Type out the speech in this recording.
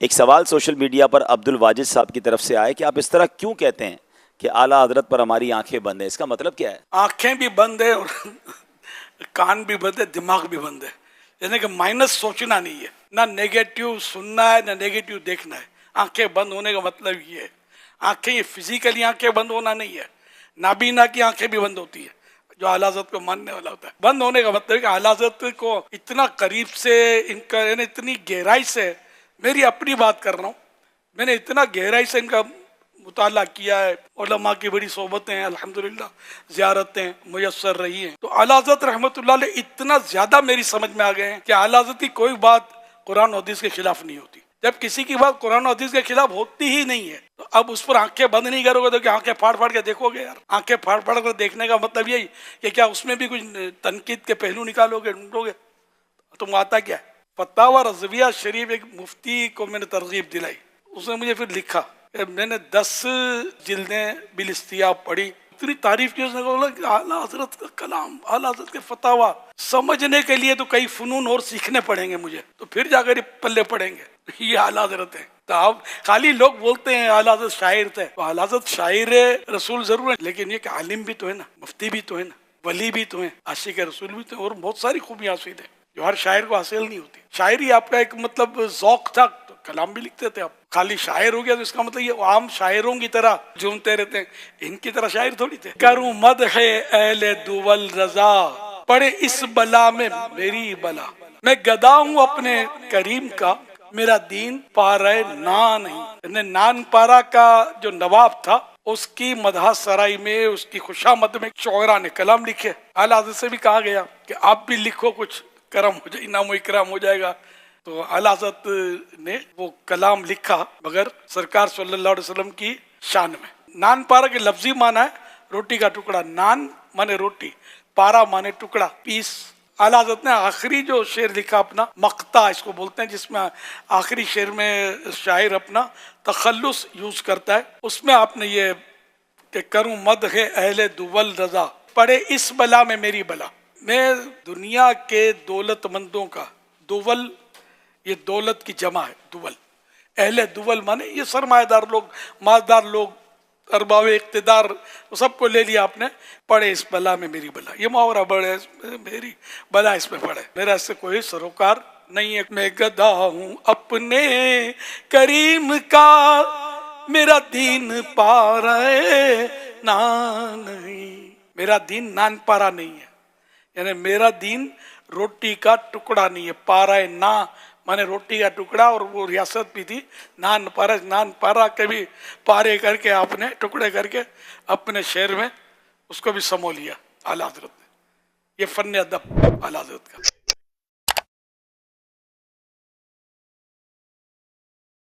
एक सवाल social media पर अब्दुल वाजिद साहब की तरफ से आया कि आप इस तरह क्यों कहते हैं कि आला हजरत पर हमारी आंखें बंद है, इसका मतलब क्या है? आंखें भी बंद है और कान भी बंद है, दिमाग भी बंद है। यानी कि माइनस सोचना नहीं है, ना नेगेटिव सुनना है ना नेगेटिव देखना है। आंखें बंद होने का मतलब ये है, आंखें ये फिजिकली आंखें बंद होना नहीं है, नाबीना की आंखें भी बंद होती है जो आला हज़रत को मानने वाला होता है। बंद होने का मतलब है कि आला हज़रत को इतना करीब से, इनका यानी इतनी गहराई से, मेरी अपनी बात कर रहा हूँ, मैंने इतना गहराई से इनका मुताला किया है। उलमा की बड़ी सोबतें हैं, अल्हम्दुलिल्लाह ज़ियारतें मुयस्सर रही हैं। तो आला हज़रत रहमतुल्लाह अलैह इतना ज़्यादा मेरी समझ में आ गए हैं कि आला हज़रत की कोई बात कुरान और हदीस के खिलाफ नहीं होती। जब किसी की बात कुरान और हदीस के खिलाफ होती ही नहीं है तो अब उस पर आंखें बंद नहीं करोगे तो क्या आंखें फाड़ फाड़ के देखोगे? यार, आंखें फाड़ फाड़ कर देखने का मतलब यही कि क्या उसमें भी कुछ तनकीद के पहलू निकालोगे, ढूंढोगे? तुम आता क्या है? फतावा रज़विया शरीफ एक मुफ्ती को मैंने तरगीब दिलाई, उसने मुझे फिर लिखा, मैंने 10 जिल्दें बिलिस्तिया पढ़ी, इतनी तारीफ की उसने बोला कि आला हज़रत का कलाम, आला हज़रत के फतावा समझने के लिए तो कई फनून और सीखने पड़ेंगे मुझे, तो फिर जाकर पल्ले पड़ेंगे। ये आला हज़रत है। तो अब खाली लोग बोलते हैं आला हज़रत शायर थे, तो आला हज़रत शायर रसूल जरूर है, लेकिन ये आलिम भी तो है ना, मुफ्ती भी तो है ना, वली भी तो है, आशिक रसूल भी तो है, और बहुत सारी खूबियां हासिल है जो हर शायर को हासिल नहीं होती। शायरी आपका एक मतलब जौक था, तो कलाम भी लिखते थे आप। खाली शायर हो गया तो इसका मतलब ये आम शायरों की तरह झूमते रहते हैं, इनकी तरह शायर थोड़ी थे। करूं मदह अहले दुवल रजा, पड़े इस बला में मेरी बला, मैं गदा हूं अपने करीम का, मेरा दीन पारा ना नहीं। नान पारा का जो नवाब था उसकी मदह सराय में, उसकी खुशामद में शोरा ने कलाम लिखे। आला हज़रत से भी कहा गया कि आप भी लिखो, कुछ करम हो जाए, इनाम इकराम हो जाएगा। तो आला हज़रत ने वो कलाम लिखा, मगर सरकार सल्लल्लाहु अलैहि वसल्लम की शान में। नान पारा के लफ्जी माना है रोटी का टुकड़ा, नान माने रोटी, पारा माने टुकड़ा, पीस। आला हज़रत ने आखिरी जो शेर लिखा अपना, मक्ता इसको बोलते हैं, जिसमें आखिरी शेर में शायर अपना तखल्लुस यूज करता है, उसमें आपने ये कि करूं मद है अहले दुवल रजा, पड़े इस बला में मेरी बला। मैं दुनिया के दौलतमंदों का, दुवल ये दौलत की जमा है, दुवल, अहले दुवल माने ये सरमाएदार लोग, मालदार लोग, अरबाब इख्तिदार, सबको ले लिया आपने, पड़े इस बला में मेरी बला। ये मुहावरा बड़े, मेरी बला इसमें पड़े, मेरा इससे कोई सरोकार नहीं है। मैं गदा हूं अपने करीम का, मेरा दीन पारा ना नहीं। मेरा दीन नान पारा नहीं है, यानी मेरा दीन रोटी का टुकड़ा नहीं है। पारा ना माने रोटी का टुकड़ा, और वो रियासत भी थी नान पारा। नान पारा के भी पारे करके आपने टुकड़े करके अपने शहर में उसको भी समो लिया आला हज़रत ने। ये फन अदब आला हज़रत का।